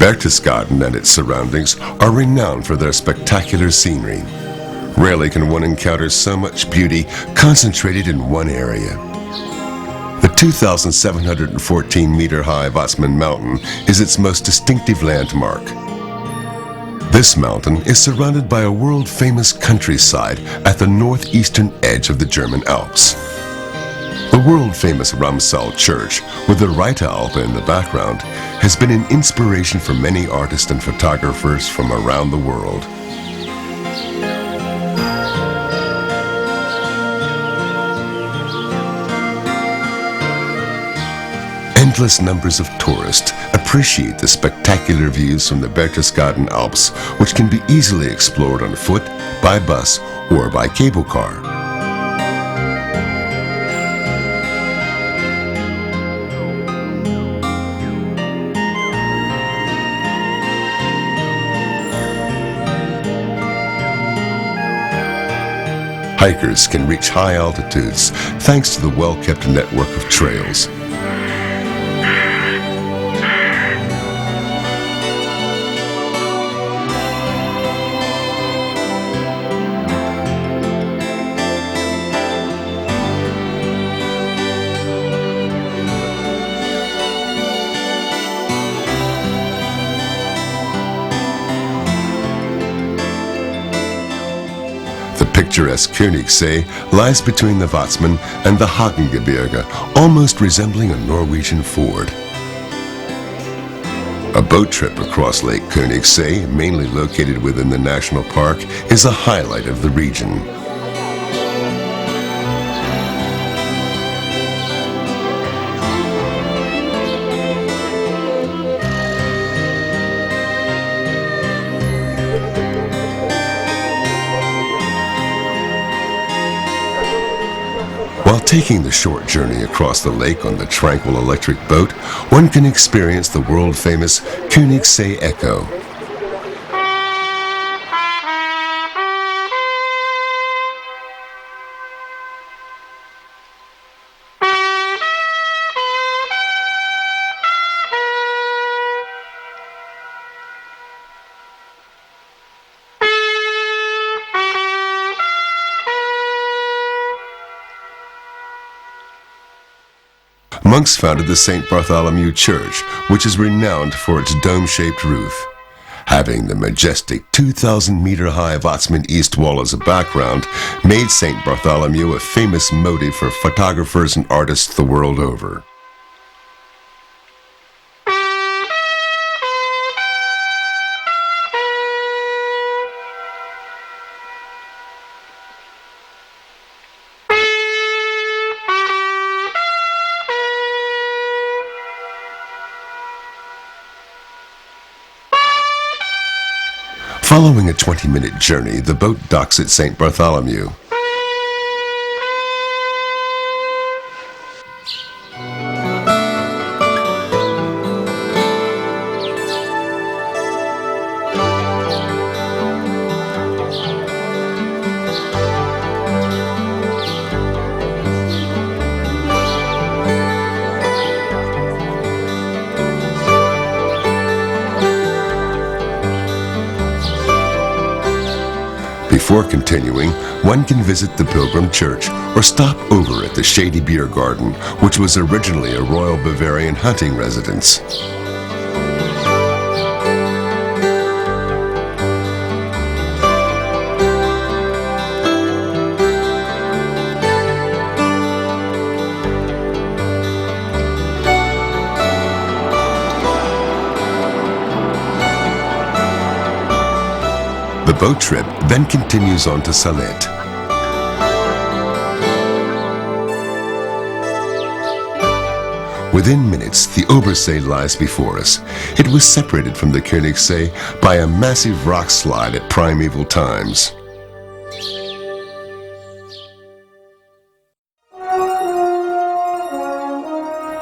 Berchtesgaden and its surroundings are renowned for their spectacular scenery. Rarely can one encounter so much beauty concentrated in one area. The 2,714-meter-high Watzmann Mountain is its most distinctive landmark. This mountain is surrounded by a world-famous countryside at the northeastern edge of the German Alps. The world-famous Ramsal Church, with the Reiteralpe in the background, has been an inspiration for many artists and photographers from around the world. Endless numbers of tourists appreciate the spectacular views from the Berchtesgaden Alps, which can be easily explored on foot, by bus, or by cable car. Hikers can reach high altitudes thanks to the well-kept network of trails. The picturesque Königssee lies between the Watzmann and the Hagengebirge, almost resembling a Norwegian ford. A boat trip across Lake Königssee, mainly located within the national park, is a highlight of the region. While taking the short journey across the lake on the tranquil electric boat, one can experience the world-famous Königssee Echo. Monks founded the St. Bartholomew Church, which is renowned for its dome-shaped roof. Having the majestic 2,000-meter-high Watzmann East Wall as a background made St. Bartholomew a famous motif for photographers and artists the world over. Following a 20-minute journey, the boat docks at St. Bartholomew. Before continuing, one can visit the Pilgrim Church or stop over at the Shady Beer Garden, which was originally a Royal Bavarian hunting residence. The boat trip then continues on to Salette. Within minutes, the Obersee lies before us. It was separated from the Königssee by a massive rock slide at primeval times.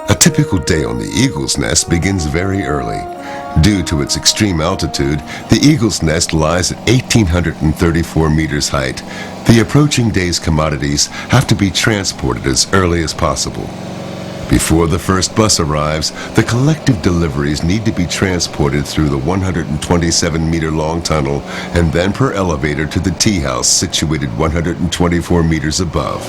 A typical day on the Eagle's Nest begins very early. Due to its extreme altitude, the Eagle's Nest lies at 1,834 meters height. The approaching day's commodities have to be transported as early as possible. Before the first bus arrives, the collective deliveries need to be transported through the 127-meter-long tunnel and then per elevator to the tea house situated 124 meters above.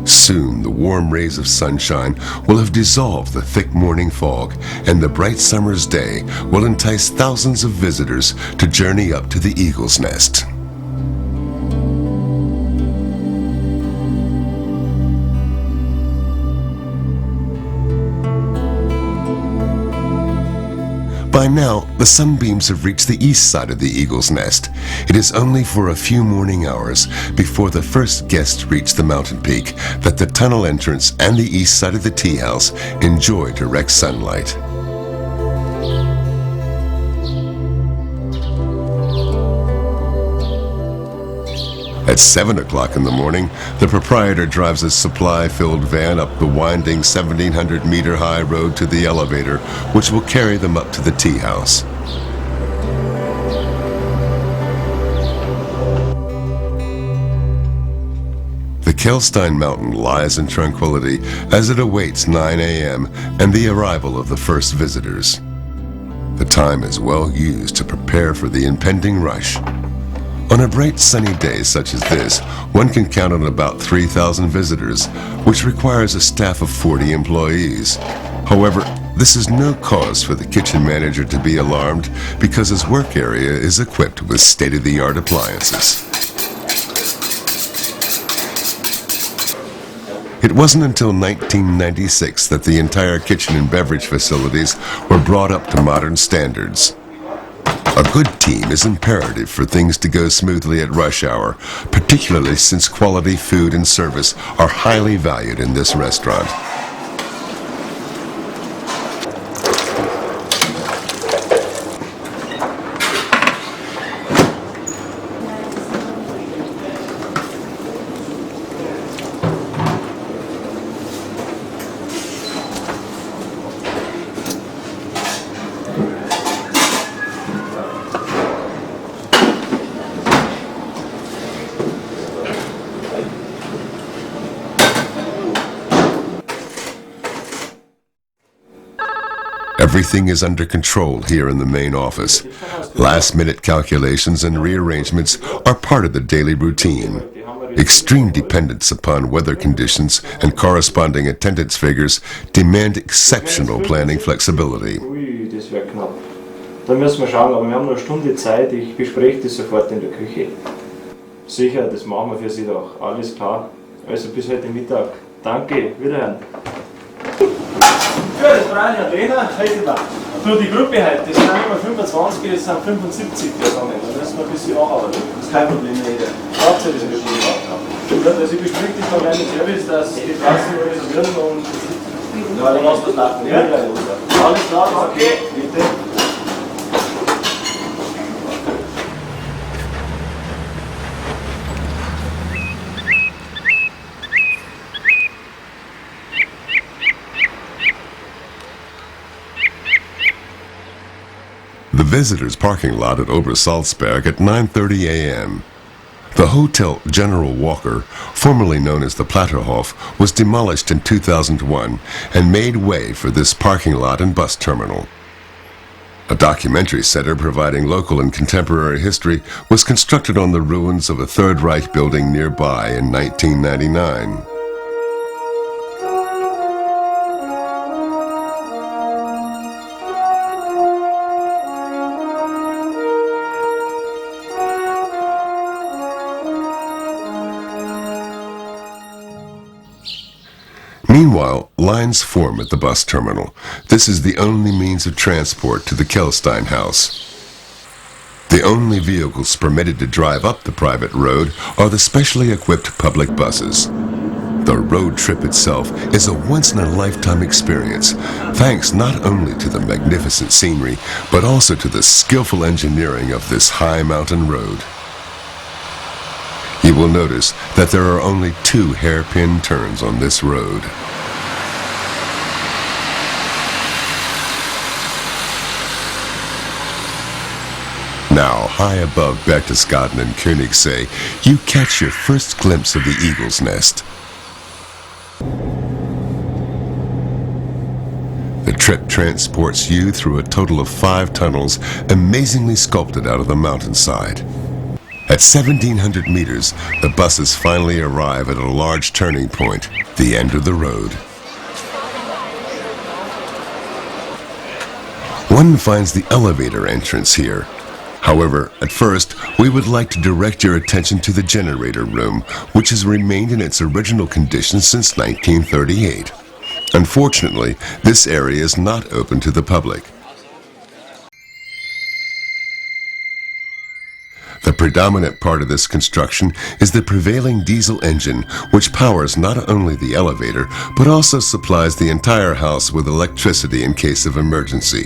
Soon, the warm rays of sunshine will have dissolved the thick morning fog, and the bright summer's day will entice thousands of visitors to journey up to the Eagle's Nest. By now, the sunbeams have reached the east side of the Eagle's Nest. It is only for a few morning hours before the first guests reach the mountain peak that the tunnel entrance and the east side of the tea house enjoy direct sunlight. At 7 o'clock in the morning, the proprietor drives his supply-filled van up the winding 1,700-meter-high road to the elevator, which will carry them up to the tea house. The Kehlstein mountain lies in tranquility as it awaits 9 a.m. and the arrival of the first visitors. The time is well used to prepare for the impending rush. On a bright sunny day such as this, one can count on about 3,000 visitors, which requires a staff of 40 employees. However, this is no cause for the kitchen manager to be alarmed because his work area is equipped with state-of-the-art appliances. It wasn't until 1996 that the entire kitchen and beverage facilities were brought up to modern standards. A good team is imperative for things to go smoothly at rush hour, particularly since quality food and service are highly valued in this restaurant. Everything is under control here in the main office. Last-minute calculations and rearrangements are part of the daily routine. Extreme dependence upon weather conditions and corresponding attendance figures demand exceptional planning flexibility. Ui, das wäre knapp. Da müssen wir schauen, aber wir haben noch eine Stunde Zeit. Ich bespreche das sofort in der Küche. Sicher, das machen wir für Sie doch. Alles klar. Also bis heute Mittag. Danke, wiederhören. Ja, das brauche ich ja Trainer. So, die Gruppe heute, das sind immer 25, das sind 75 Personen. Da müssen wir ein bisschen anarbeiten. Das ist kein Problem, jeder. Habt ihr das ja schon gemacht? Also ich bespreche das dann mit Service, dass die Klassen organisieren und ja, dann lassen wir es laufen. Ja? Alles klar, danke. Bitte. The visitors' parking lot at Obersalzberg at 9:30 a.m. The Hotel General Walker, formerly known as the Platterhof, was demolished in 2001 and made way for this parking lot and bus terminal. A documentary center providing local and contemporary history was constructed on the ruins of a Third Reich building nearby in 1999. Meanwhile, lines form at the bus terminal. This is the only means of transport to the Kehlstein house. The only vehicles permitted to drive up the private road are the specially equipped public buses. The road trip itself is a once-in-a-lifetime experience, thanks not only to the magnificent scenery, but also to the skillful engineering of this high mountain road. You will notice that there are only 2 hairpin turns on this road. Now, high above Berchtesgaden and Königssee, you catch your first glimpse of the eagle's nest. The trip transports you through a total of 5 tunnels amazingly sculpted out of the mountainside. At 1,700 meters, the buses finally arrive at a large turning point, the end of the road. One finds the elevator entrance here. However, at first, we would like to direct your attention to the generator room, which has remained in its original condition since 1938. Unfortunately, this area is not open to the public. The predominant part of this construction is the prevailing diesel engine, which powers not only the elevator, but also supplies the entire house with electricity in case of emergency.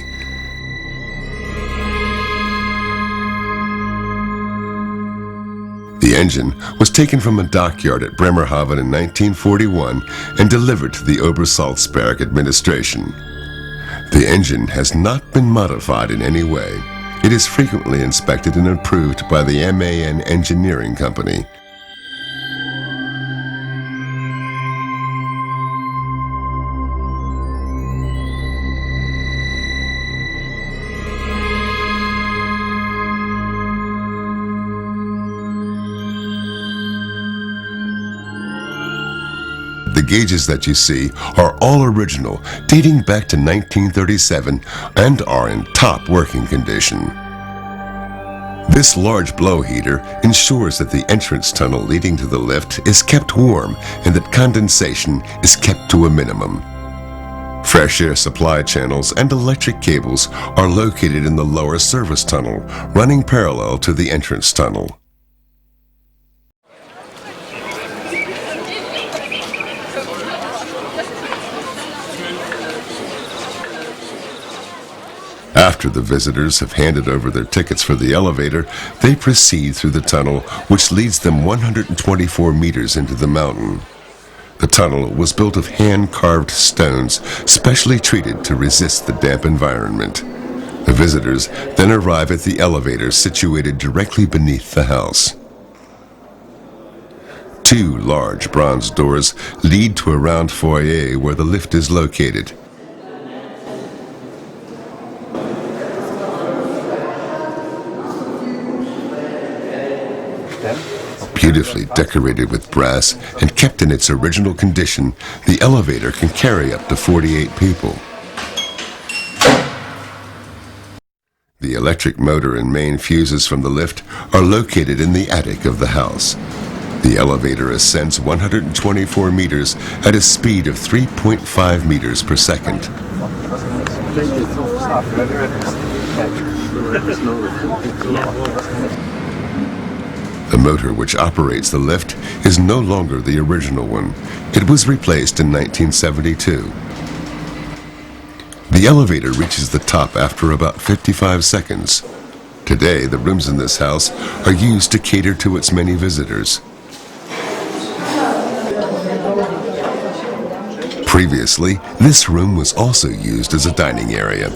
The engine was taken from a dockyard at Bremerhaven in 1941 and delivered to the Obersalzberg administration. The engine has not been modified in any way. It is frequently inspected and approved by the MAN Engineering Company. The gauges that you see are all original, dating back to 1937, and are in top working condition. This large blow heater ensures that the entrance tunnel leading to the lift is kept warm and that condensation is kept to a minimum. Fresh air supply channels and electric cables are located in the lower service tunnel, running parallel to the entrance tunnel. After the visitors have handed over their tickets for the elevator, they proceed through the tunnel, which leads them 124 meters into the mountain. The tunnel was built of hand-carved stones, specially treated to resist the damp environment. The visitors then arrive at the elevator situated directly beneath the house. 2 large bronze doors lead to a round foyer where the lift is located. Beautifully decorated with brass and kept in its original condition, the elevator can carry up to 48 people. The electric motor and main fuses from the lift are located in the attic of the house. The elevator ascends 124 meters at a speed of 3.5 meters per second. The motor which operates the lift is no longer the original one. It was replaced in 1972. The elevator reaches the top after about 55 seconds. Today, the rooms in this house are used to cater to its many visitors. Previously, this room was also used as a dining area.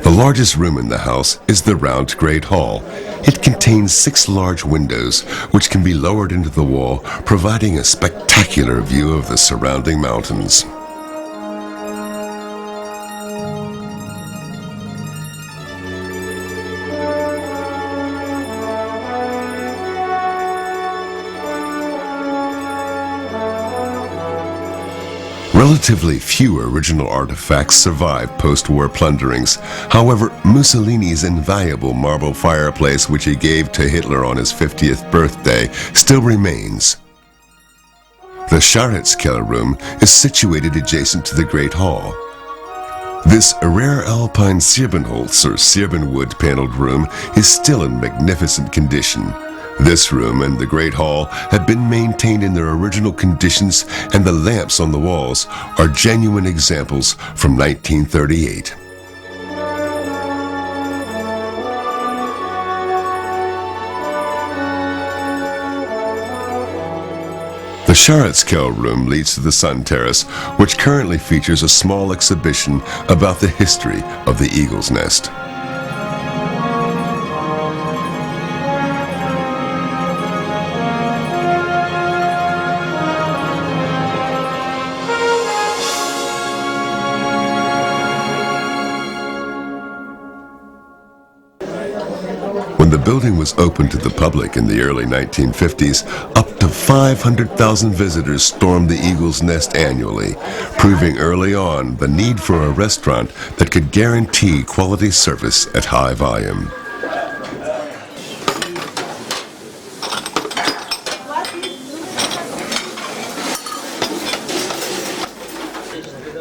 The largest room in the house is the round Great Hall. It contains 6 large windows, which can be lowered into the wall, providing a spectacular view of the surrounding mountains. Relatively few original artifacts survive post-war plunderings. However, Mussolini's invaluable marble fireplace, which he gave to Hitler on his 50th birthday, still remains. The Scharitzkeller room is situated adjacent to the Great Hall. This rare alpine Sirbenholz or Sirbenwood paneled room is still in magnificent condition. This room and the Great Hall have been maintained in their original conditions, and the lamps on the walls are genuine examples from 1938. The Scharotzkel room leads to the Sun Terrace, which currently features a small exhibition about the history of the eagle's nest. When the building was opened to the public in the early 1950s, up to 500,000 visitors stormed the Eagle's Nest annually, proving early on the need for a restaurant that could guarantee quality service at high volume.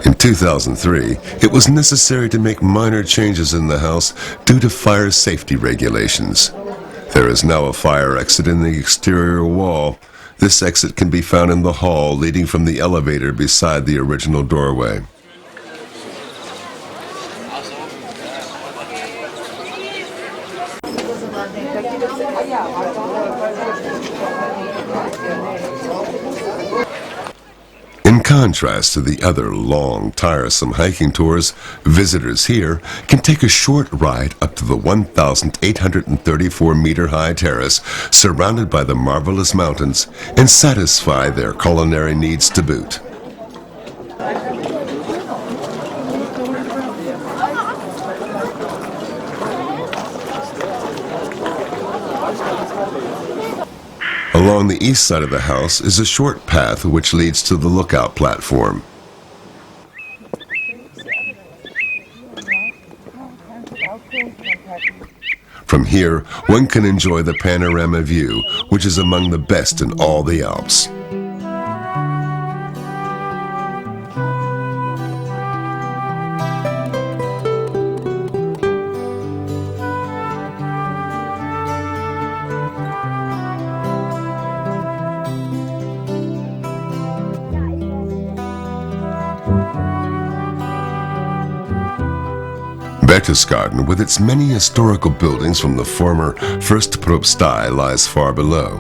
In 2003, it was necessary to make minor changes in the house due to fire safety regulations. There is now a fire exit in the exterior wall. This exit can be found in the hall leading from the elevator beside the original doorway. In contrast to the other long, tiresome hiking tours, visitors here can take a short ride up to the 1,834-meter-high terrace surrounded by the marvelous mountains and satisfy their culinary needs to boot. Along the east side of the house is a short path which leads to the lookout platform. From here, one can enjoy the panorama view, which is among the best in all the Alps. Berchtesgaden, with its many historical buildings from the former First Propstei, lies far below.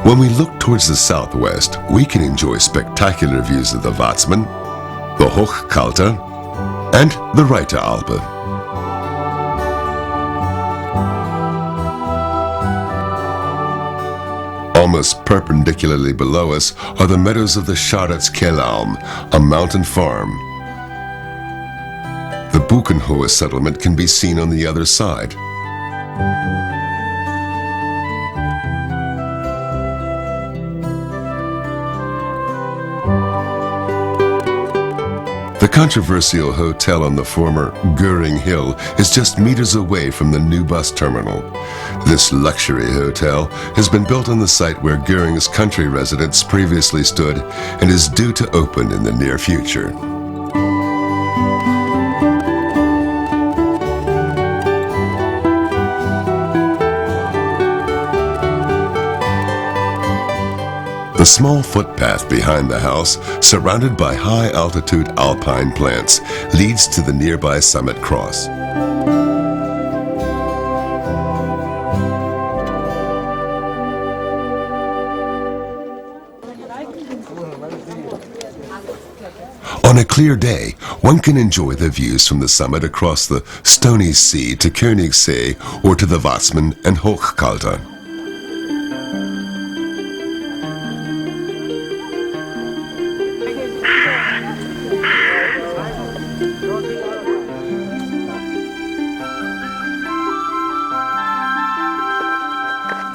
When we look towards the southwest, we can enjoy spectacular views of the Watzmann, the Hochkalter, and the Reiteralpe. Almost perpendicularly below us are the meadows of the Scharotzkel, a mountain farm. The Buchenhohe settlement can be seen on the other side. The controversial hotel on the former Göring Hill is just meters away from the new bus terminal. This luxury hotel has been built on the site where Göring's country residence previously stood and is due to open in the near future. The small footpath behind the house, surrounded by high-altitude alpine plants, leads to the nearby summit cross. On a clear day, one can enjoy the views from the summit across the Stony Sea to Königssee or to the Watzmann and Hochkalter.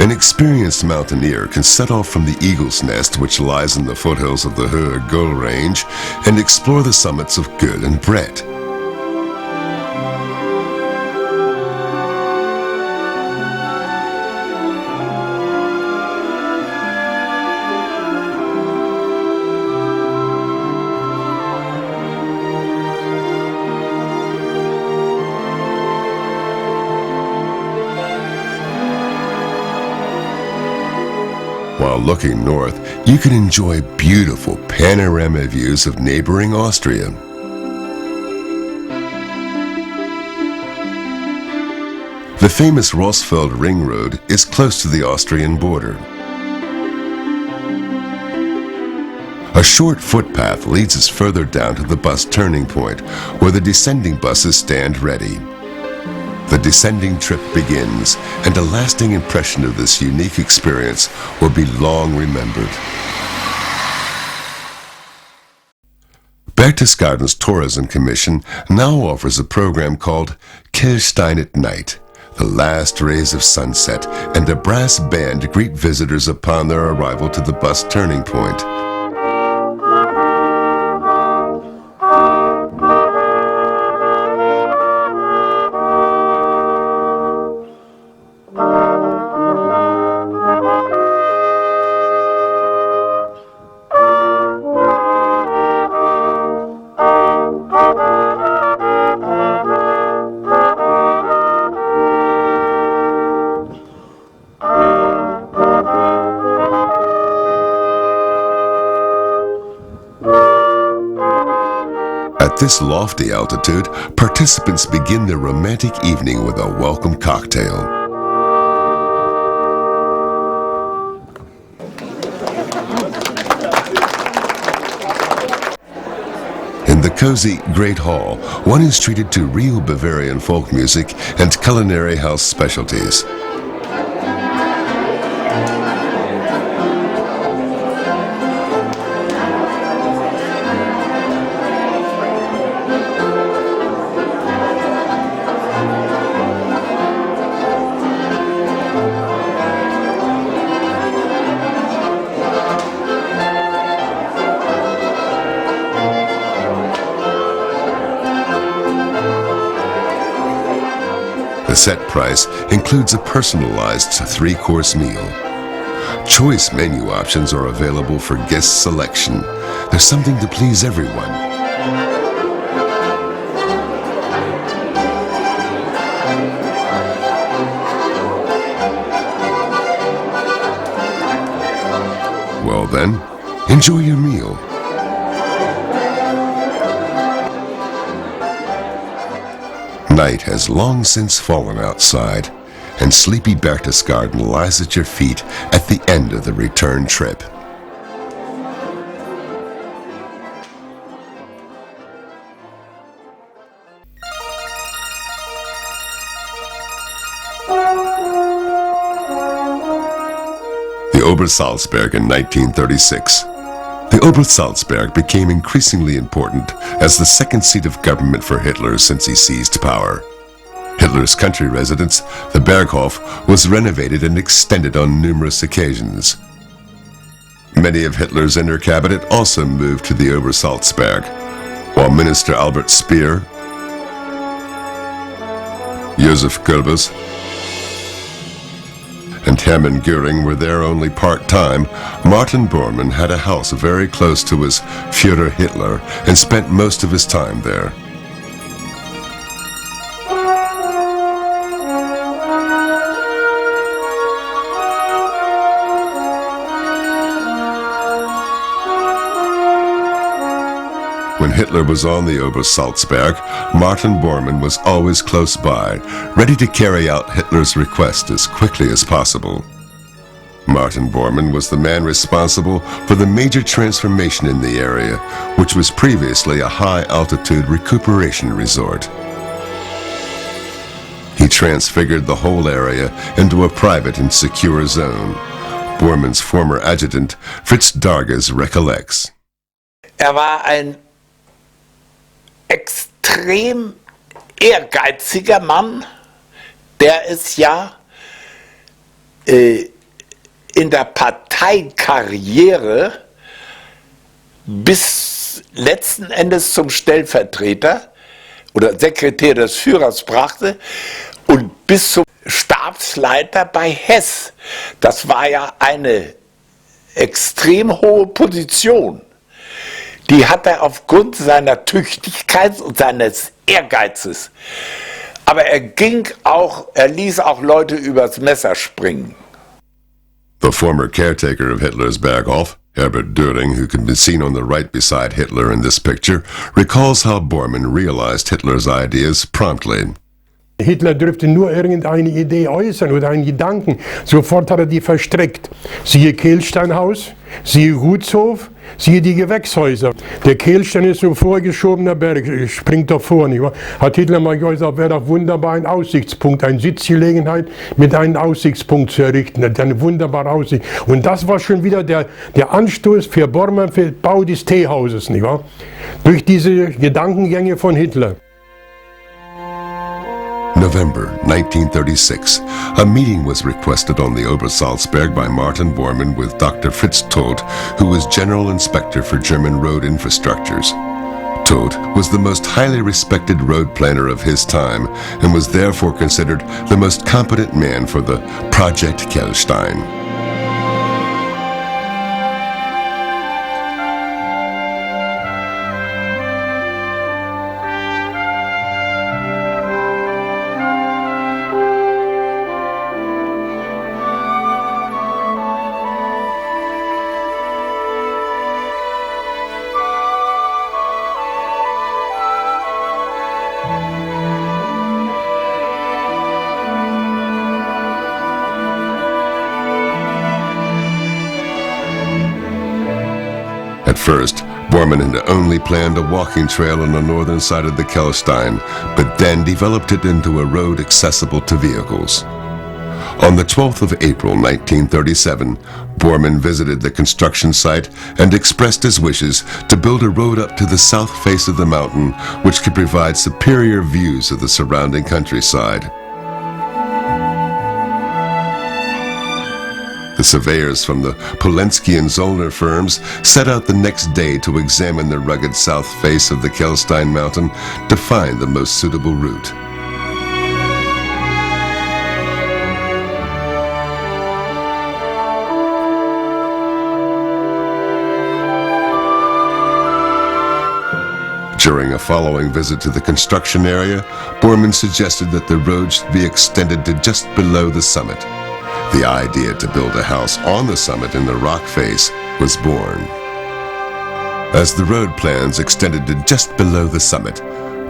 An experienced mountaineer can set off from the Eagle's Nest, which lies in the foothills of the Hohe Göll range, and explore the summits of Göll and Brett. While looking north, you can enjoy beautiful panorama views of neighboring Austria. The famous Rossfeld Ring Road is close to the Austrian border. A short footpath leads us further down to the bus turning point, where the descending buses stand ready. The descending trip begins, and a lasting impression of this unique experience will be long remembered. Berchtesgaden's Tourism Commission now offers a program called Kehlstein at Night. The last rays of sunset and a brass band greet visitors upon their arrival to the bus turning point. At this lofty altitude, participants begin their romantic evening with a welcome cocktail. In the cozy Great Hall, one is treated to real Bavarian folk music and culinary house specialties. The set price includes a personalized 3-course meal. Choice menu options are available for guest selection. There's something to please everyone. Well then, enjoy your meal. Night has long since fallen outside, and sleepy Berchtesgaden lies at your feet at the end of the return trip. The Obersalzberg in 1936. The Obersalzberg became increasingly important as the second seat of government for Hitler since he seized power. Hitler's country residence, the Berghof, was renovated and extended on numerous occasions. Many of Hitler's inner cabinet also moved to the Obersalzberg, while Minister Albert Speer, Josef Goebbels, and Hermann Göring were there only part-time. Martin Bormann had a house very close to his Führer Hitler and spent most of his time there. When Hitler was on the Obersalzberg, Martin Bormann was always close by, ready to carry out Hitler's request as quickly as possible. Martin Bormann was the man responsible for the major transformation in the area, which was previously a high-altitude recuperation resort. He transfigured the whole area into a private and secure zone. Bormann's former adjutant, Fritz Darges, recollects. War ein extrem ehrgeiziger Mann, der es ja in der Parteikarriere bis letzten Endes zum Stellvertreter oder Sekretär des Führers brachte und bis zum Stabsleiter bei Hess. Das war ja eine extrem hohe Position. Die hat er aufgrund seiner Tüchtigkeit und seines Ehrgeizes. Aber er ließ auch Leute übers Messer springen. The former caretaker of Hitler's Berghof, Herbert Göring, who can be seen on the right beside Hitler in this picture, recalls how Bormann realized Hitler's ideas promptly. Hitler dürfte nur irgendeine Idee äußern oder einen Gedanken. Sofort hat er die verstrickt. Siehe Kehlsteinhaus, siehe Gutshof, siehe die Gewächshäuser. Der Kehlstein ist ein vorgeschobener Berg, springt doch vor, nicht wahr? Hat Hitler mal gesagt, wäre doch wunderbar ein Aussichtspunkt, eine Sitzgelegenheit mit einem Aussichtspunkt zu errichten. Eine wunderbare Aussicht. Und das war schon wieder der Anstoß für Bormann für den Bau des Teehauses, nicht wahr? Durch diese Gedankengänge von Hitler. November 1936, a meeting was requested on the Obersalzberg by Martin Bormann with Dr. Fritz Todt, who was General Inspector for German road infrastructures. Todt was the most highly respected road planner of his time and was therefore considered the most competent man for the Project Kehlstein. At first, Bormann had only planned a walking trail on the northern side of the Kehlstein, but then developed it into a road accessible to vehicles. On the 12th of April 1937, Bormann visited the construction site and expressed his wishes to build a road up to the south face of the mountain which could provide superior views of the surrounding countryside. The surveyors from the Polensky and Zollner firms set out the next day to examine the rugged south face of the Kehlstein mountain to find the most suitable route. During a following visit to the construction area, Bormann suggested that the road should be extended to just below the summit. The idea to build a house on the summit in the rock face was born. As the road plans extended to just below the summit,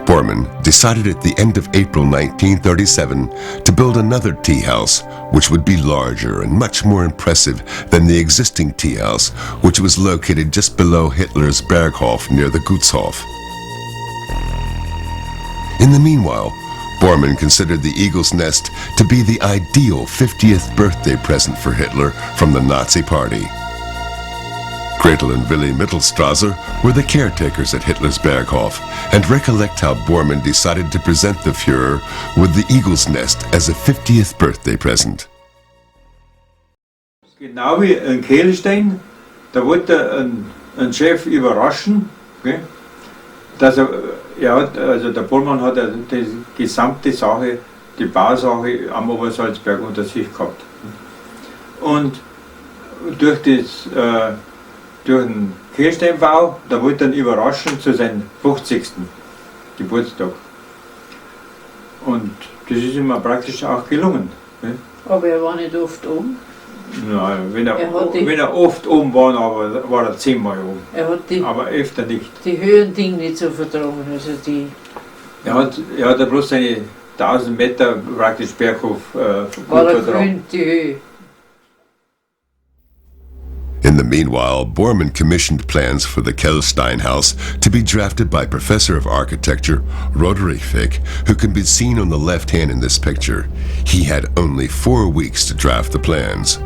Bormann decided at the end of April 1937 to build another tea house, which would be larger and much more impressive than the existing tea house, which was located just below Hitler's Berghof near the Gutshof. In the meanwhile, Bormann considered the Eagle's Nest to be the ideal 50th birthday present for Hitler from the Nazi Party. Gretel and Willy Mittelstrasser were the caretakers at Hitler's Berghof and recollect how Bormann decided to present the Führer with the Eagle's Nest as a 50th birthday present. Genau wie in Kehlstein, da wollte ein Chef überraschen, okay, dass also der Bormann hat die gesamte Sache, die Bausache am Obersalzberg unter sich gehabt. Und durch den Kehlsteinbau, da wollte er ihn überraschen zu seinem 50. Geburtstag. Und das ist ihm praktisch auch gelungen. Ne? Aber er war nicht oft oben. Nein, wenn er oft oben war, aber war er 10-mal oben. Er hat aber öfter nicht. Die Höhendinge nicht so vertragen. Also die er hat bloß seine 1000 Meter praktisch Berghof war er gewöhnt, die Höhe. In the meanwhile, Bormann commissioned plans for the Kehlstein house to be drafted by Professor of Architecture Roderich Fick, who can be seen on the left hand in this picture. He had only 4 weeks to draft the plans.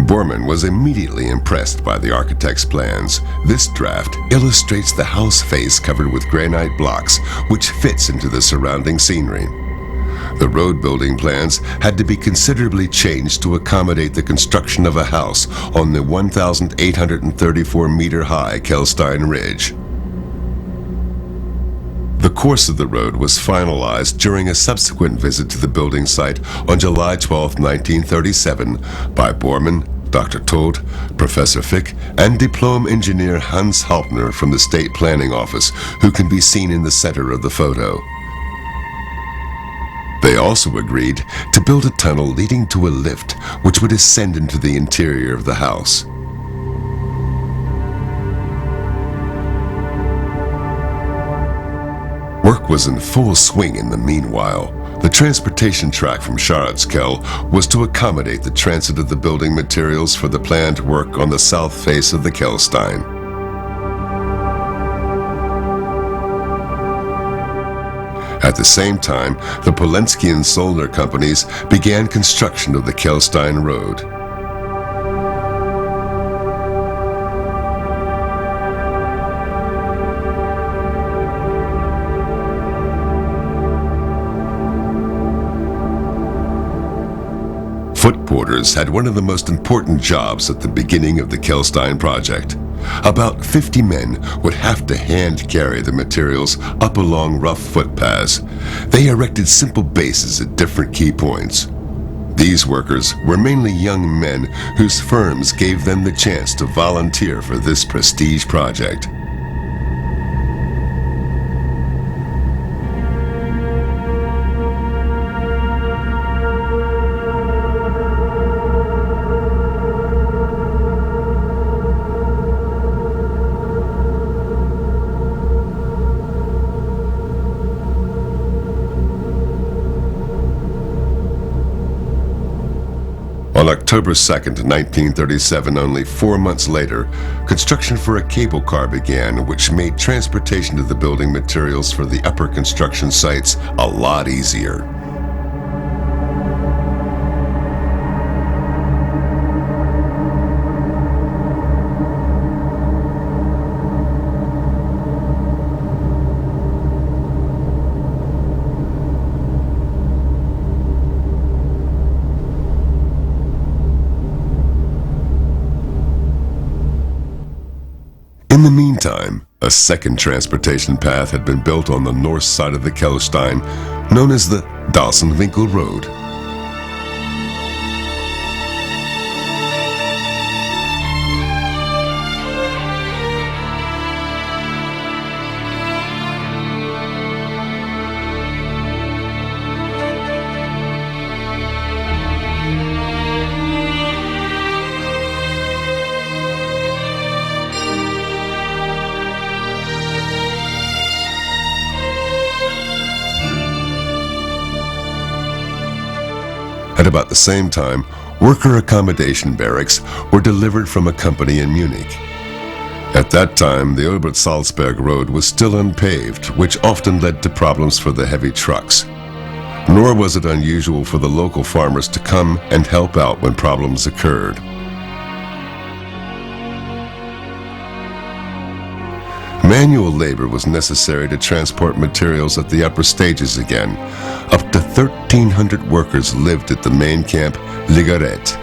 Bormann was immediately impressed by the architect's plans. This draft illustrates the house face covered with granite blocks, which fits into the surrounding scenery. The road building plans had to be considerably changed to accommodate the construction of a house on the 1,834-meter-high Kehlstein Ridge. The course of the road was finalized during a subsequent visit to the building site on July 12, 1937, by Bormann, Dr. Todt, Professor Fick, and diploma engineer Hans Halpner from the State Planning Office, who can be seen in the center of the photo. They also agreed to build a tunnel leading to a lift which would ascend into the interior of the house. Work was in full swing in the meanwhile. The transportation track from Scharatskel was to accommodate the transit of the building materials for the planned work on the south face of the kehlstein. At the same time, the Polensky and Zollner companies began construction of the Kehlstein Road. Foot porters had one of the most important jobs at the beginning of the Kehlstein project. About 50 men would have to hand carry the materials up along rough footpaths. They erected simple bases at different key points. These workers were mainly young men whose firms gave them the chance to volunteer for this prestige project. On October 2nd, 1937, only 4 months later, construction for a cable car began, which made transportation of the building materials for the upper construction sites a lot easier. In the meantime, a second transportation path had been built on the north side of the Kehlstein, known as the Dawsonwinkel Road. At about the same time, worker accommodation barracks were delivered from a company in Munich. At that time, the Obert-Salzberg Road was still unpaved, which often led to problems for the heavy trucks. Nor was it unusual for the local farmers to come and help out when problems occurred. Manual labor was necessary to transport materials at the upper stages again. Up to 1,300 workers lived at the main camp, Ligaret.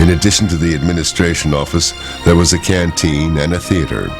In addition to the administration office, there was a canteen and a theater.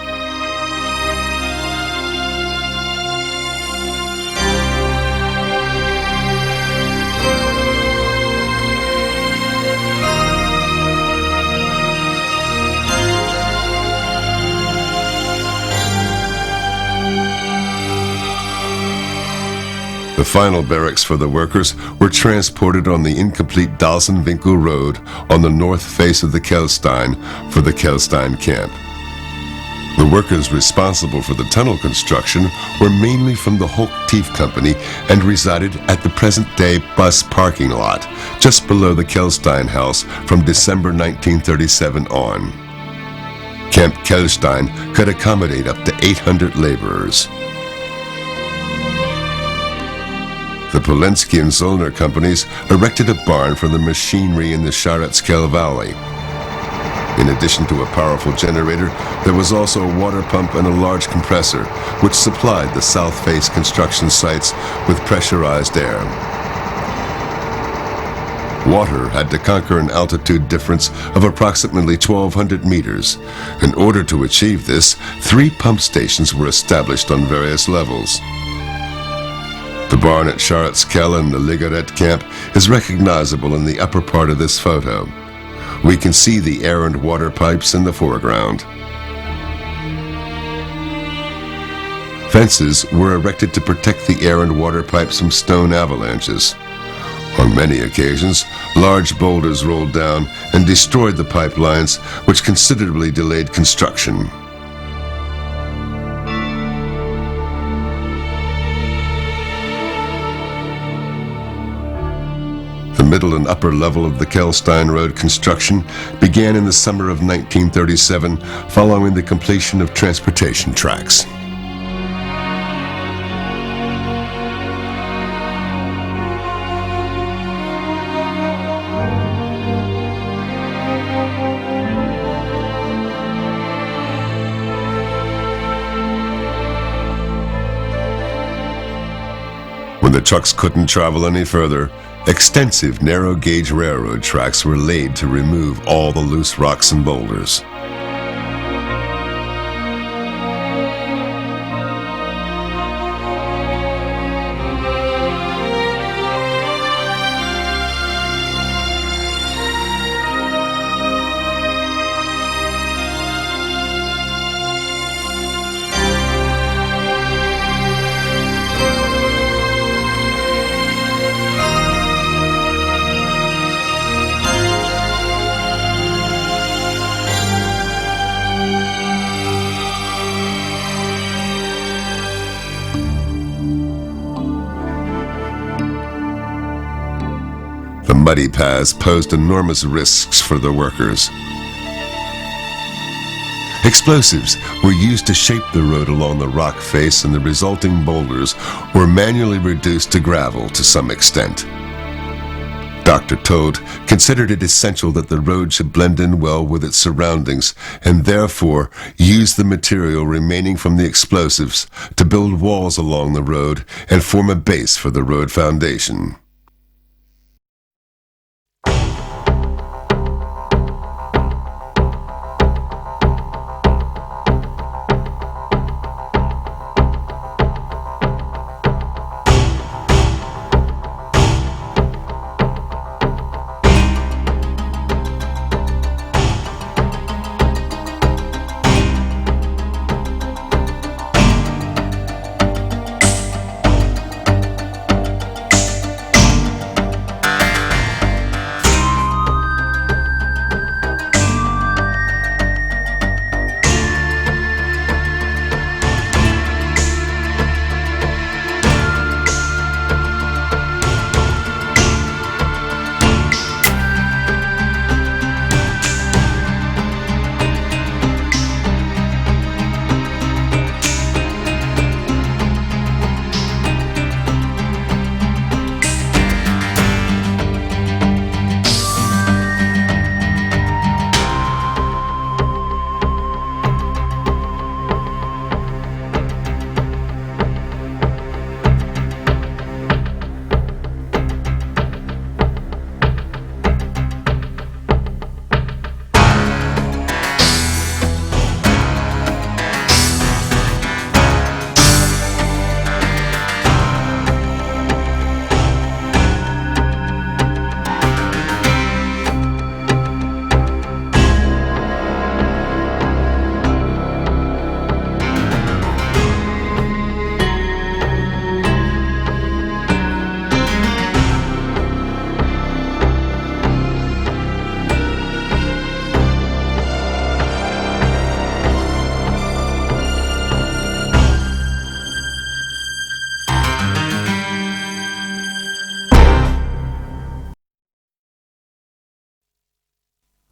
The final barracks for the workers were transported on the incomplete Dawsonwinkel Road on the north face of the Kehlstein for the Kehlstein camp. The workers responsible for the tunnel construction were mainly from the Hochtief Company and resided at the present-day bus parking lot just below the Kehlstein house from December 1937 on. Camp Kehlstein could accommodate up to 800 laborers. The Polensky and Zollner companies erected a barn for the machinery in the Scharatskel Valley. In addition to a powerful generator, there was also a water pump and a large compressor, which supplied the south face construction sites with pressurized air. Water had to conquer an altitude difference of approximately 1,200 meters. In order to achieve this, 3 pump stations were established on various levels. The barn at Charlotteskelle in the Ligaret camp is recognizable in the upper part of this photo. We can see the air and water pipes in the foreground. Fences were erected to protect the air and water pipes from stone avalanches. On many occasions, large boulders rolled down and destroyed the pipelines, which considerably delayed construction. The middle and upper level of the Kehlstein Road construction began in the summer of 1937, following the completion of transportation tracks. When the trucks couldn't travel any further, extensive narrow-gauge railroad tracks were laid to remove all the loose rocks and boulders. The muddy paths posed enormous risks for the workers. Explosives were used to shape the road along the rock face, and the resulting boulders were manually reduced to gravel to some extent. Dr. Todt considered it essential that the road should blend in well with its surroundings, and therefore used the material remaining from the explosives to build walls along the road and form a base for the road foundation.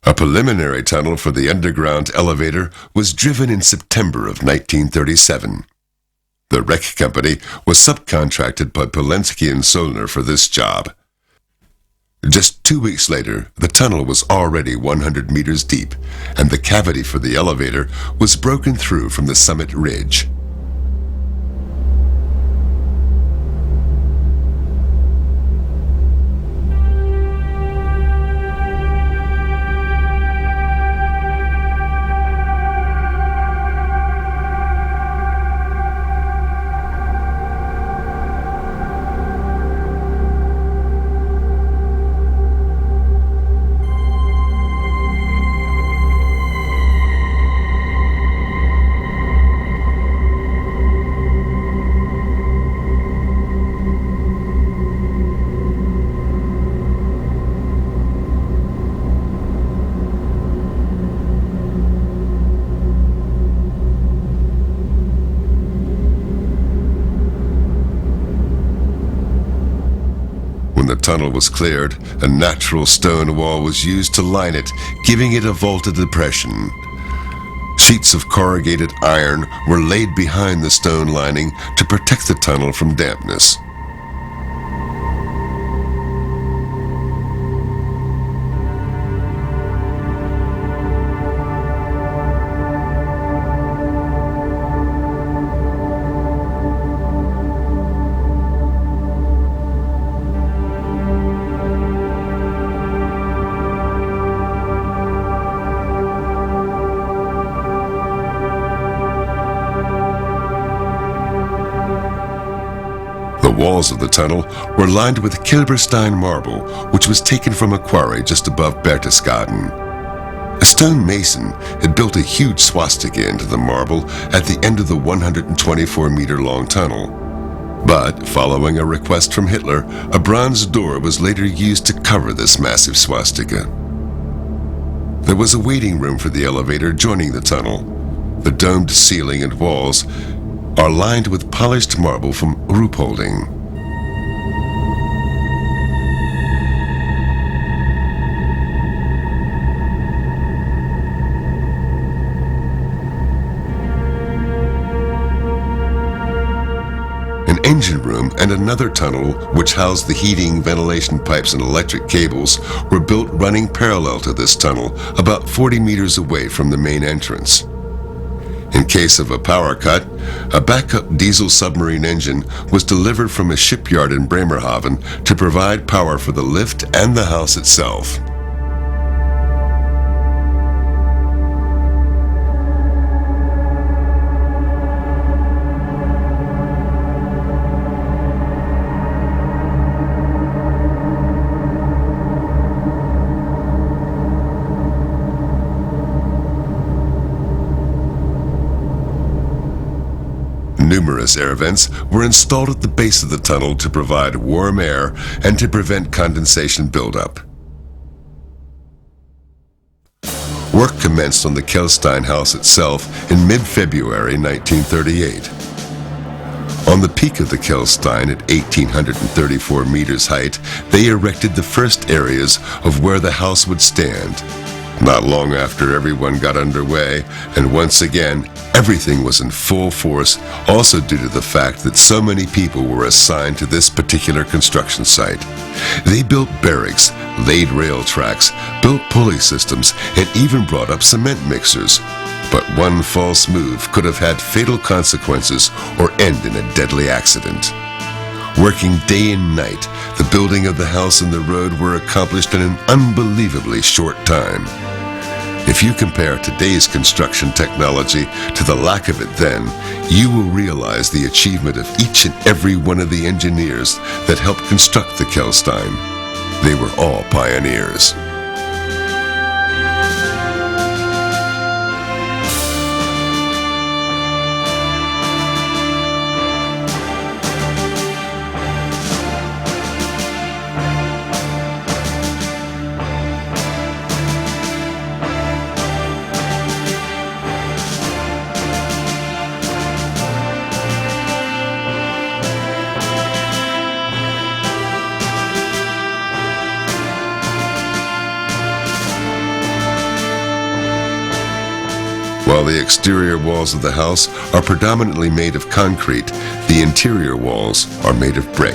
A preliminary tunnel for the underground elevator was driven in September of 1937. The wreck company was subcontracted by Polensky and Solner for this job. Just 2 weeks later, the tunnel was already 100 meters deep, and the cavity for the elevator was broken through from the summit ridge. When the tunnel was cleared, a natural stone wall was used to line it, giving it a vaulted depression. Sheets of corrugated iron were laid behind the stone lining to protect the tunnel from dampness. The walls of the tunnel were lined with kehlstein marble, which was taken from a quarry just above Berchtesgaden. A stone mason had built a huge swastika into the marble at the end of the 124-meter-long tunnel. But, following a request from Hitler, a bronze door was later used to cover this massive swastika. There was a waiting room for the elevator joining the tunnel. The domed ceiling and walls are lined with polished marble from Ruhpolding. An engine room and another tunnel, which housed the heating, ventilation pipes, and electric cables, were built running parallel to this tunnel, about 40 meters away from the main entrance. In case of a power cut, a backup diesel submarine engine was delivered from a shipyard in Bremerhaven to provide power for the lift and the house itself. Numerous air vents were installed at the base of the tunnel to provide warm air and to prevent condensation buildup. Work commenced on the Kehlstein house itself in mid-February 1938. On the peak of the Kehlstein at 1,834 meters height, they erected the first areas of where the house would stand. Not long after everyone got underway, and once again, everything was in full force, also due to the fact that so many people were assigned to this particular construction site. They built barracks, laid rail tracks, built pulley systems, and even brought up cement mixers. But one false move could have had fatal consequences or end in a deadly accident. Working day and night, the building of the house and the road were accomplished in an unbelievably short time. If you compare today's construction technology to the lack of it then, you will realize the achievement of each and every one of the engineers that helped construct the Kehlstein. They were all pioneers. While the exterior walls of the house are predominantly made of concrete, the interior walls are made of brick.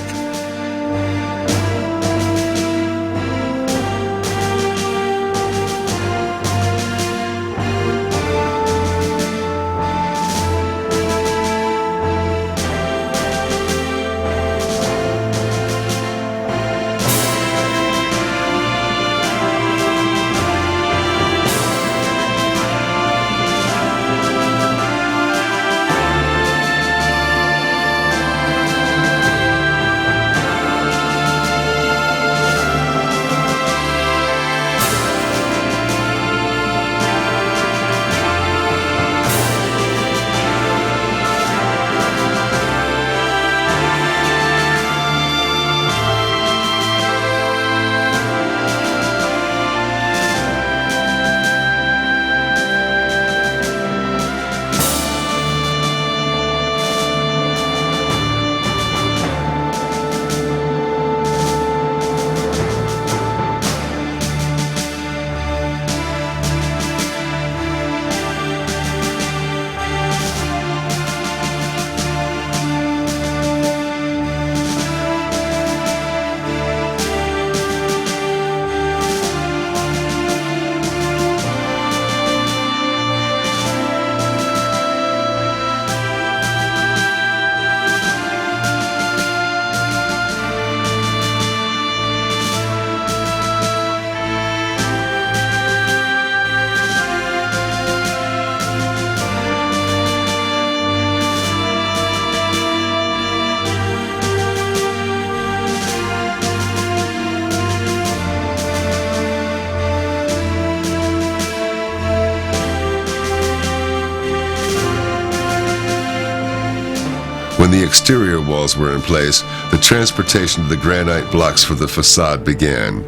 exterior walls were in place, the transportation of the granite blocks for the facade began.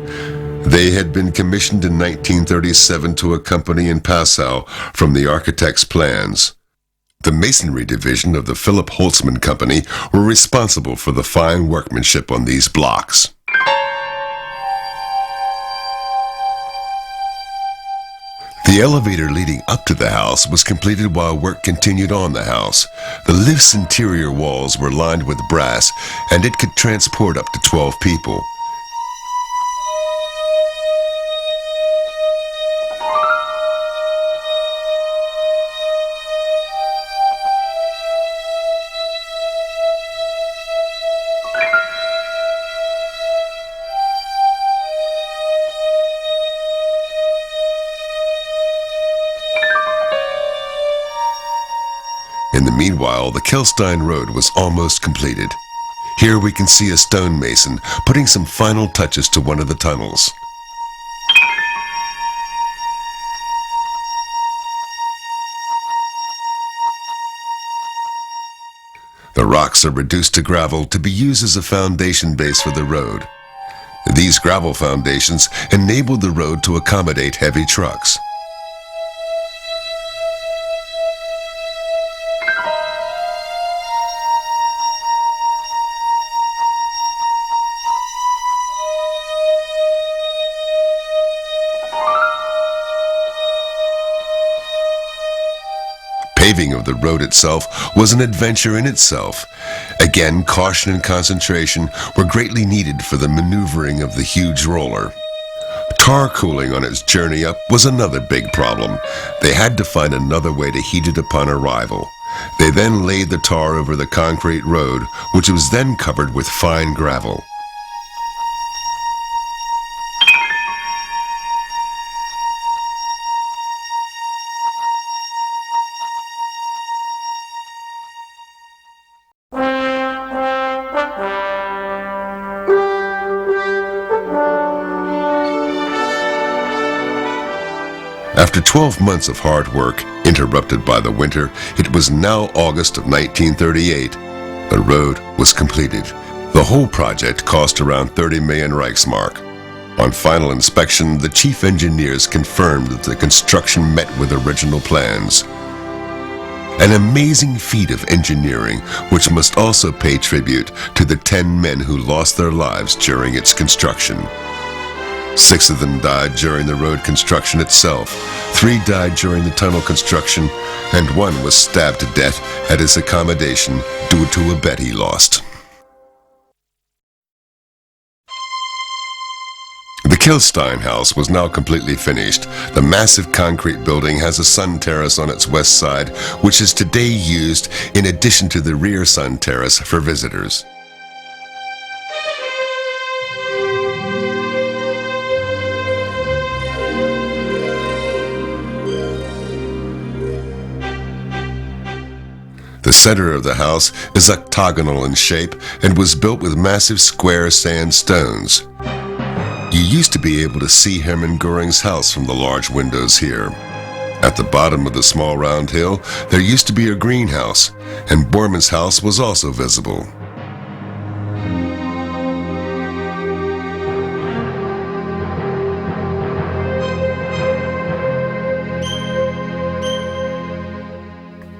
They had been commissioned in 1937 to a company in Passau from the architect's plans. The masonry division of the Philip Holtzman Company were responsible for the fine workmanship on these blocks. The elevator leading up to the house was completed while work continued on the house. The lift's interior walls were lined with brass, and it could transport up to 12 people. In the meanwhile, the Kehlstein Road was almost completed. Here we can see a stonemason putting some final touches to one of the tunnels. The rocks are reduced to gravel to be used as a foundation base for the road. These gravel foundations enabled the road to accommodate heavy trucks. Paving of the road itself was an adventure in itself. Again, caution and concentration were greatly needed for the maneuvering of the huge roller. Tar cooling on its journey up was another big problem. They had to find another way to heat it upon arrival. They then laid the tar over the concrete road, which was then covered with fine gravel. After 12 months of hard work, interrupted by the winter, it was now August of 1938. The road was completed. The whole project cost around 30 million Reichsmark. On final inspection, the chief engineers confirmed that the construction met with original plans. An amazing feat of engineering, which must also pay tribute to the 10 men who lost their lives during its construction. 6 of them died during the road construction itself, 3 died during the tunnel construction, and 1 was stabbed to death at his accommodation due to a bet he lost. The Kehlstein house was now completely finished. The massive concrete building has a sun terrace on its west side, which is today used in addition to the rear sun terrace for visitors. The center of the house is octagonal in shape and was built with massive square sandstones. You used to be able to see Hermann Göring's house from the large windows here. At the bottom of the small round hill, there used to be a greenhouse, and Bormann's house was also visible.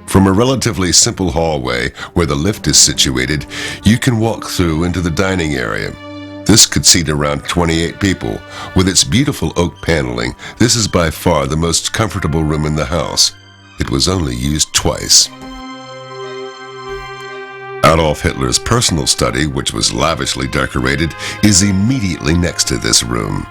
From a relatively simple hallway where the lift is situated, you can walk through into the dining area. This could seat around 28 people. With its beautiful oak paneling, this is by far the most comfortable room in the house. It was only used twice. Adolf Hitler's personal study, which was lavishly decorated, is immediately next to this room.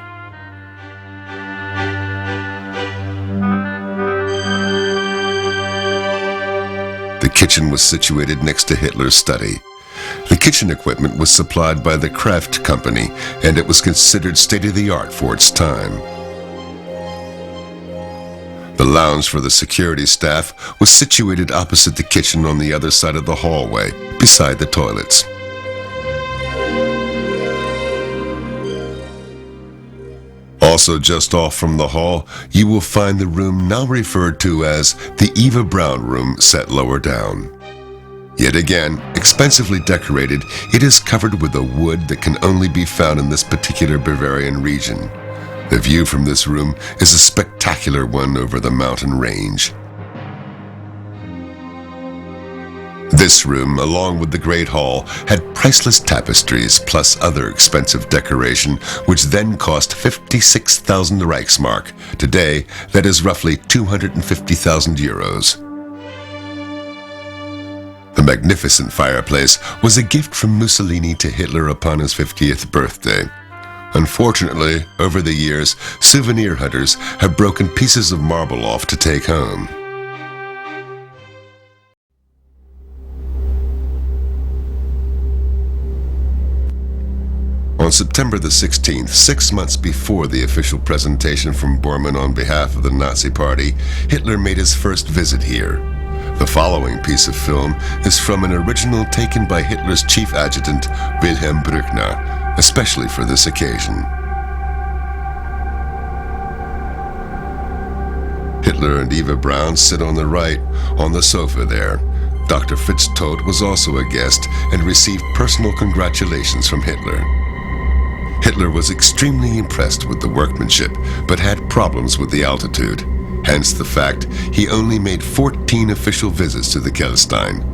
The kitchen was situated next to Hitler's study. The kitchen equipment was supplied by the Kraft Company, and it was considered state-of-the-art for its time. The lounge for the security staff was situated opposite the kitchen on the other side of the hallway, beside the toilets. Also just off from the hall, you will find the room now referred to as the Eva Braun room set lower down. Yet again, expensively decorated, it is covered with a wood that can only be found in this particular Bavarian region. The view from this room is a spectacular one over the mountain range. This room, along with the Great Hall, had priceless tapestries plus other expensive decoration, which then cost 56,000 Reichsmark. Today, that is roughly 250,000 euros. The magnificent fireplace was a gift from Mussolini to Hitler upon his 50th birthday. Unfortunately, over the years, souvenir hunters have broken pieces of marble off to take home. On September the 16th, 6 months before the official presentation from Bormann on behalf of the Nazi Party, Hitler made his first visit here. The following piece of film is from an original taken by Hitler's chief adjutant, Wilhelm Bruckner, especially for this occasion. Hitler and Eva Braun sit on the right, on the sofa there. Dr. Fritz Todt was also a guest and received personal congratulations from Hitler. Hitler was extremely impressed with the workmanship, but had problems with the altitude. Hence the fact he only made 14 official visits to the Kehlstein.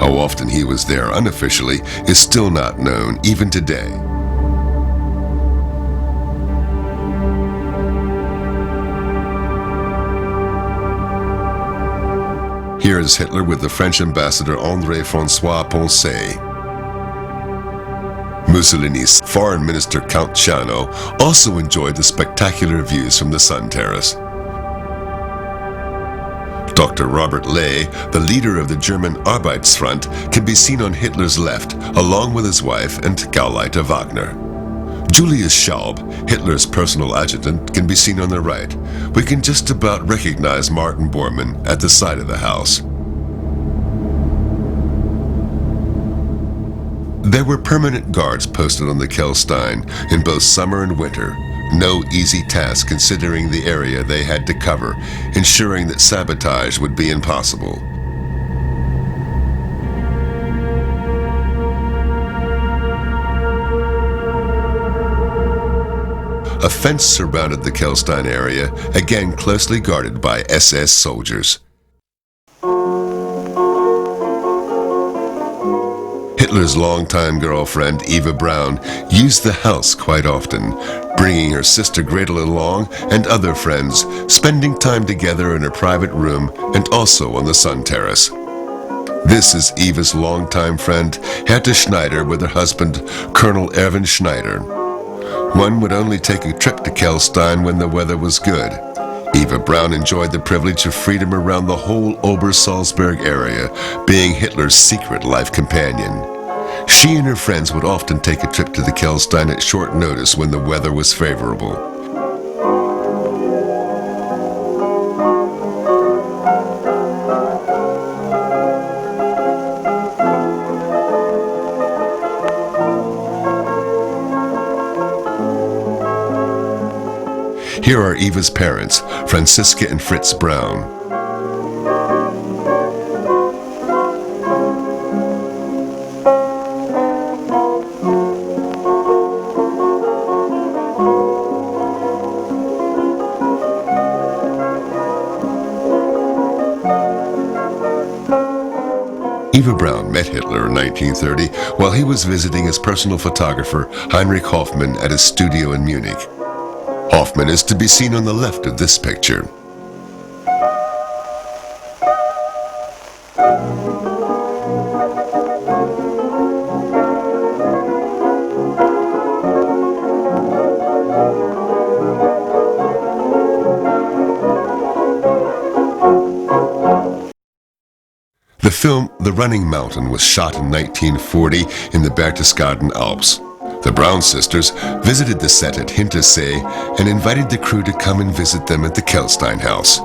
How often he was there unofficially is still not known, even today. Here is Hitler with the French ambassador André-François Poncet. Mussolini's foreign minister Count Ciano also enjoyed the spectacular views from the sun terrace. Dr. Robert Ley, the leader of the German Arbeitsfront, can be seen on Hitler's left, along with his wife and Gauleiter Wagner. Julius Schaub, Hitler's personal adjutant, can be seen on the right. We can just about recognize Martin Bormann at the side of the house. There were permanent guards posted on the Kehlstein in both summer and winter. No easy task considering the area they had to cover, ensuring that sabotage would be impossible. A fence surrounded the Kehlstein area, again closely guarded by SS soldiers. Hitler's longtime girlfriend, Eva Braun, used the house quite often, bringing her sister Gretel along and other friends, spending time together in her private room and also on the sun terrace. This is Eva's longtime friend, Hertha Schneider, with her husband, Colonel Erwin Schneider. One would only take a trip to Kehlstein when the weather was good. Eva Braun enjoyed the privilege of freedom around the whole Ober-Salzberg area, being Hitler's secret life companion. She and her friends would often take a trip to the Kehlstein at short notice when the weather was favorable. Here are Eva's parents, Franziska and Fritz Braun. Eva Braun met Hitler in 1930 while he was visiting his personal photographer Heinrich Hoffmann at his studio in Munich. Hoffmann is to be seen on the left of this picture. film The Running Mountain was shot in 1940 in the Berchtesgaden Alps. The Brown sisters visited the set at Hintersee and invited the crew to come and visit them at the Kehlstein house.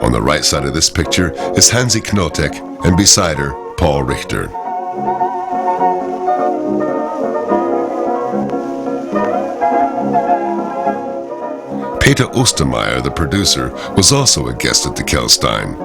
On the right side of this picture is Hansi Knotek, and beside her, Paul Richter. Peter Ostermeyer, the producer, was also a guest at the Kehlstein.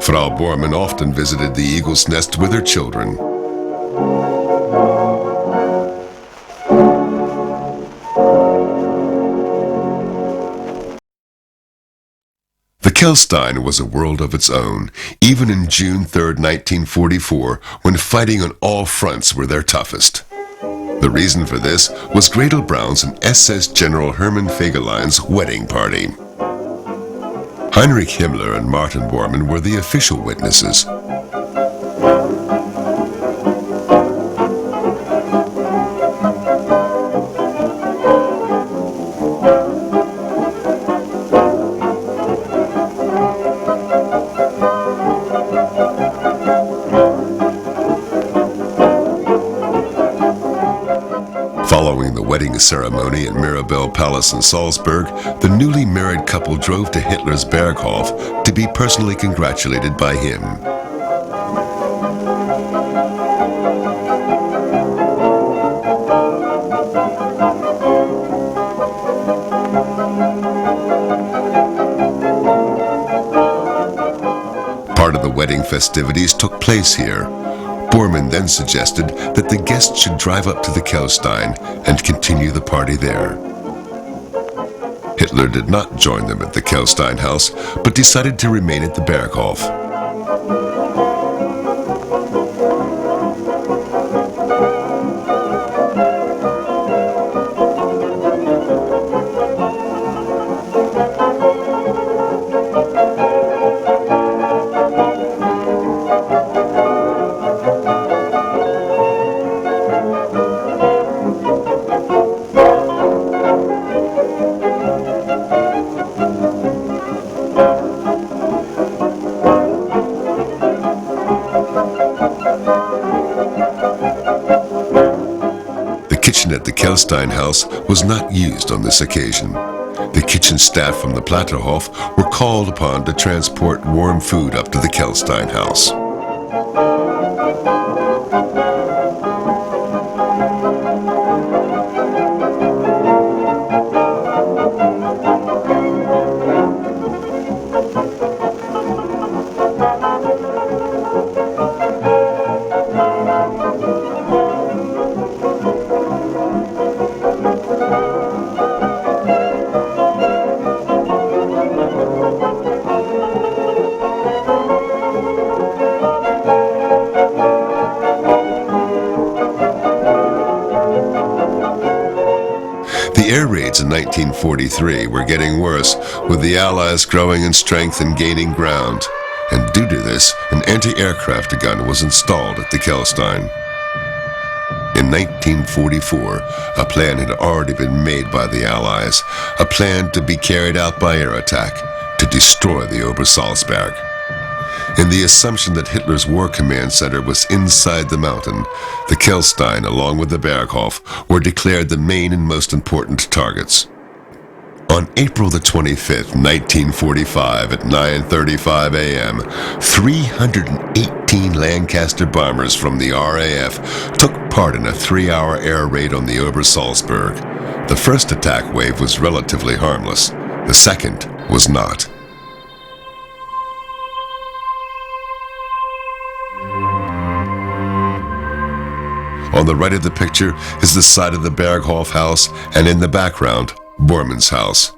Frau Bormann often visited the Eagle's Nest with her children. The Kehlstein was a world of its own, even in June 3, 1944, when fighting on all fronts were their toughest. The reason for this was Gretel Braun's and SS General Hermann Fegelein's wedding party. Heinrich Himmler and Martin Bormann were the official witnesses. Following the wedding ceremony at Mirabell Palace in Salzburg, the newly married couple drove to Hitler's Berghof to be personally congratulated by him. Part of the wedding festivities took place here. Bormann then suggested that the guests should drive up to the Kehlstein and continue the party there. Hitler did not join them at the Kehlstein house, but decided to remain at the Berghof. The kitchen at the Kehlstein house was not used on this occasion. The kitchen staff from the Platterhof were called upon to transport warm food up to the Kehlstein house. The air raids in 1943 were getting worse, with the Allies growing in strength and gaining ground. And due to this, an anti-aircraft gun was installed at the Kehlstein. In 1944, a plan had already been made by the Allies, a plan to be carried out by air attack to destroy the Obersalzberg. In the assumption that Hitler's War Command Center was inside the mountain, the Kehlstein, along with the Berghof, were declared the main and most important targets. On April the 25th, 1945, at 9:35 a.m., 318 Lancaster bombers from the RAF took part in a 3-hour air raid on the Obersalzberg. The first attack wave was relatively harmless. The second was not. On the right of the picture is the site of the Berghof house, and in the background, Bormann's house.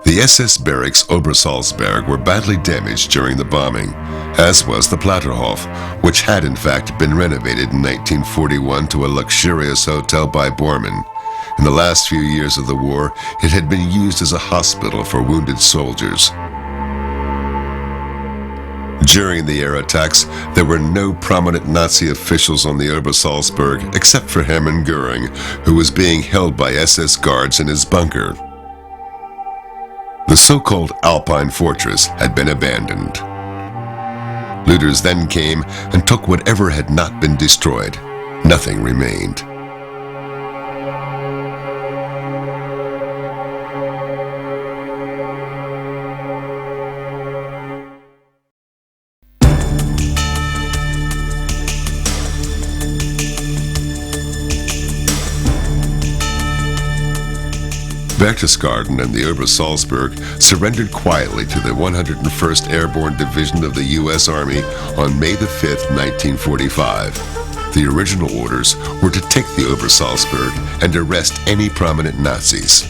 The SS barracks Obersalzberg were badly damaged during the bombing, as was the Platterhof, which had in fact been renovated in 1941 to a luxurious hotel by Bormann. In the last few years of the war, it had been used as a hospital for wounded soldiers. During the air attacks, there were no prominent Nazi officials on the Obersalzberg except for Hermann Göring, who was being held by SS guards in his bunker. The so-called Alpine fortress had been abandoned. Looters then came and took whatever had not been destroyed. Nothing remained. Berchtesgaden and the Obersalzberg surrendered quietly to the 101st Airborne Division of the U.S. Army on May the 5th, 1945. The original orders were to take the Obersalzberg and arrest any prominent Nazis.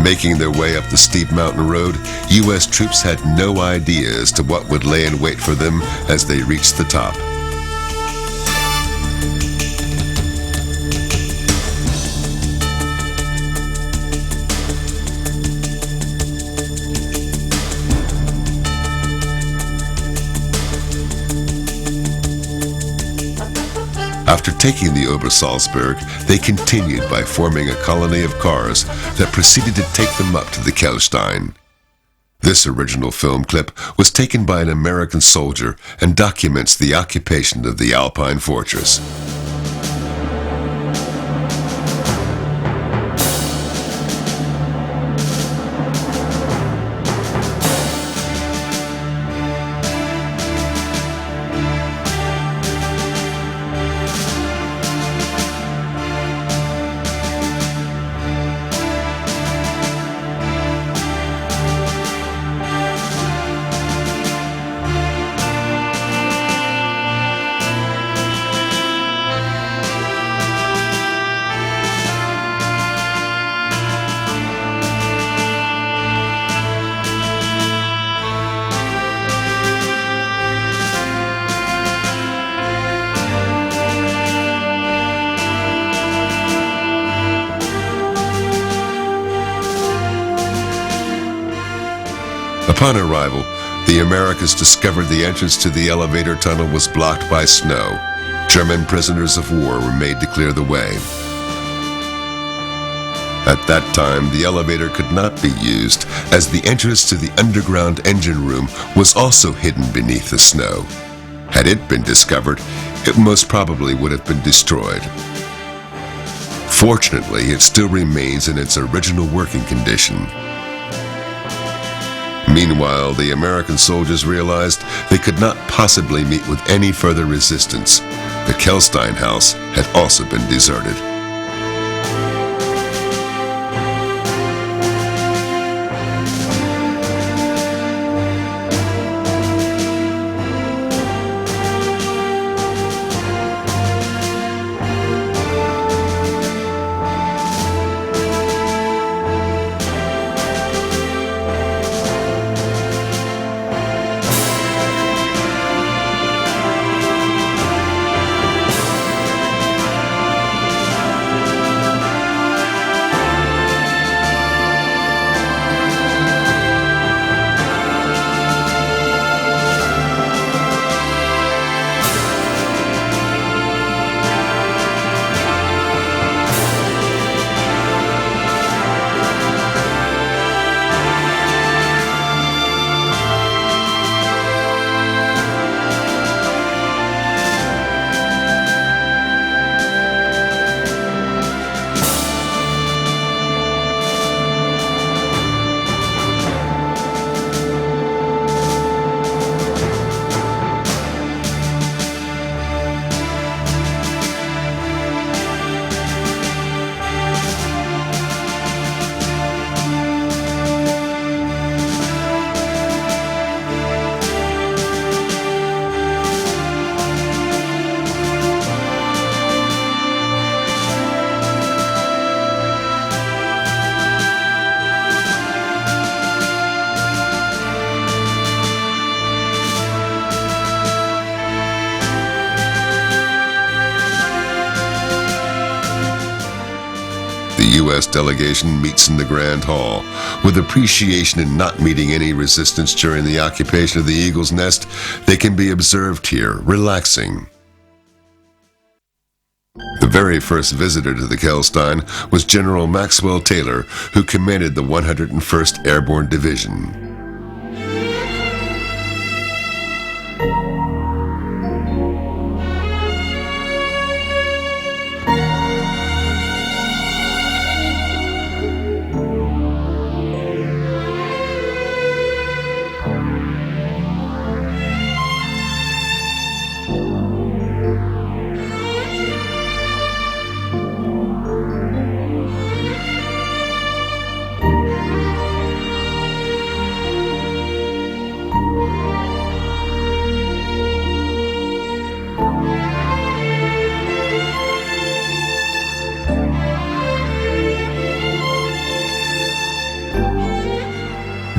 Making their way up the steep mountain road, U.S. troops had no idea as to what would lay in wait for them as they reached the top. After taking the Obersalzberg, they continued by forming a colony of cars that proceeded to take them up to the Kehlstein. This original film clip was taken by an American soldier and documents the occupation of the Alpine fortress. Upon arrival, the Americans discovered the entrance to the elevator tunnel was blocked by snow. German prisoners of war were made to clear the way. At that time, the elevator could not be used, as the entrance to the underground engine room was also hidden beneath the snow. Had it been discovered, it most probably would have been destroyed. Fortunately, it still remains in its original working condition. Meanwhile, the American soldiers realized they could not possibly meet with any further resistance. The Kehlstein house had also been deserted. U.S. delegation meets in the Grand Hall. With appreciation in not meeting any resistance during the occupation of the Eagle's Nest, they can be observed here, relaxing. The very first visitor to the Kehlstein was General Maxwell Taylor, who commanded the 101st Airborne Division.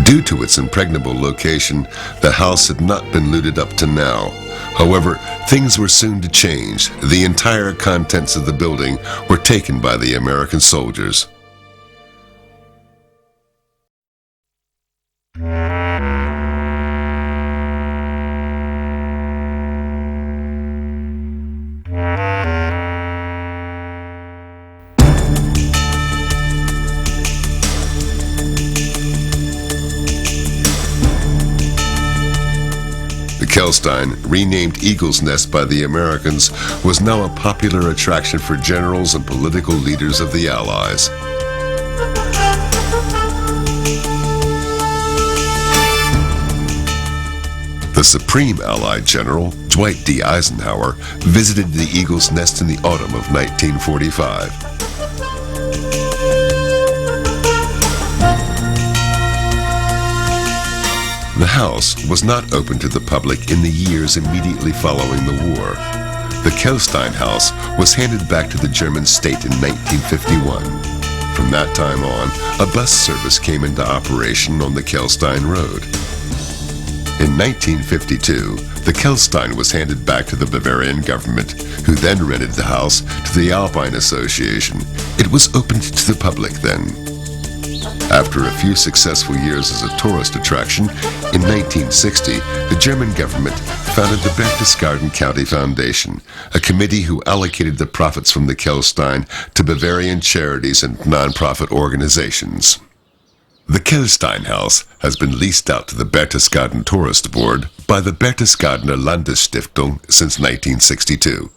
Due to its impregnable location, the house had not been looted up to now. However, things were soon to change. The entire contents of the building were taken by the American soldiers. The Kehlstein, renamed Eagle's Nest by the Americans, was now a popular attraction for generals and political leaders of the Allies. The Supreme Allied General, Dwight D. Eisenhower, visited the Eagle's Nest in the autumn of 1945. The house was not open to the public in the years immediately following the war. The Kehlstein house was handed back to the German state in 1951. From that time on, a bus service came into operation on the Kehlstein Road. In 1952, the Kehlstein was handed back to the Bavarian government, who then rented the house to the Alpine Association. It was opened to the public then. After a few successful years as a tourist attraction, in 1960, the German government founded the Berchtesgaden County Foundation, a committee who allocated the profits from the Kehlstein to Bavarian charities and non-profit organizations. The Kehlstein House has been leased out to the Berchtesgaden Tourist Board by the Berchtesgadener Landesstiftung since 1962.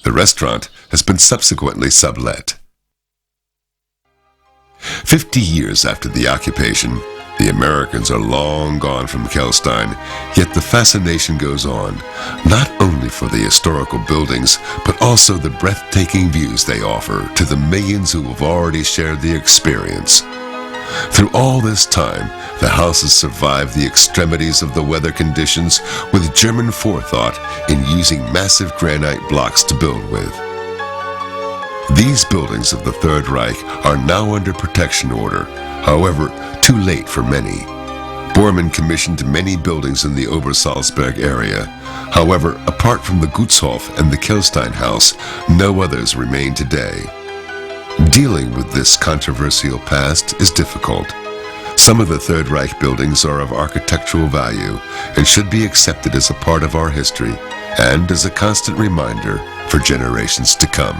The restaurant has been subsequently sublet. 50 years after the occupation, the Americans are long gone from Kehlstein, yet the fascination goes on, not only for the historical buildings, but also the breathtaking views they offer to the millions who have already shared the experience. Through all this time, the house has survived the extremities of the weather conditions with German forethought in using massive granite blocks to build with. These buildings of the Third Reich are now under protection order, however, too late for many. Bormann commissioned many buildings in the Obersalzberg area. However, apart from the Gutshof and the Kehlstein House, no others remain today. Dealing with this controversial past is difficult. Some of the Third Reich buildings are of architectural value and should be accepted as a part of our history and as a constant reminder for generations to come.